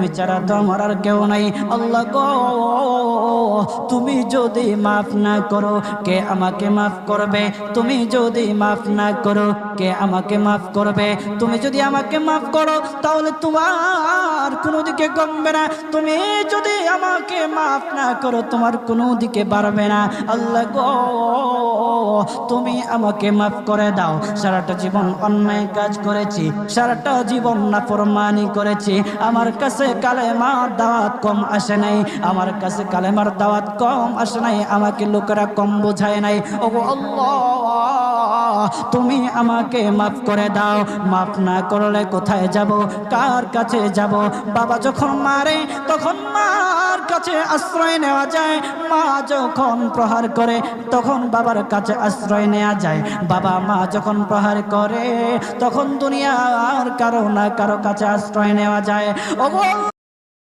তুমি ছাড়া তো আমার আর কেউ নাই। আল্লাহ গো, তুমি যদি মাফ না করো কে আমাকে মাফ করবে? তুমি যদি মাফ না করো কে আমাকে মাফ করবে? তুমি যদি আমাকে মাফ করো তাহলে তোমার কোনো দিকে কমবে না, তুমি যদি আমাকে মাফ না করো তোমার কোনো দিকে বাড়বে না। আল্লাহ গো, তুমি আমাকে মাফ করে দাও। সারাটা জীবন অন্যায় কাজ করেছি, সারাটা জীবন নাফরমানি করেছি, আমার কাছে কালেমার দাওয়াত কম আসে নাই, আমার কাছে কালেমার দাওয়াত কম আসে নাই, আমাকে লোকেরা কম বোঝায় নাই। ওগো আল্লাহ, তুমি আমাকে মাফ করে দাও। মাফ না করলে কোথায় যাব, কার কাছে যাব? বাবা যখন মারে তখন মার কাছে আশ্রয় নেওয়া যায়, মা যখন প্রহার করে তখন বাবার কাছে আশ্রয় নেওয়া যায়, বাবা মা যখন প্রহার করে তখন দুনিয়ার কারো না কারো কাছে আশ্রয় নেওয়া যায়। ওগো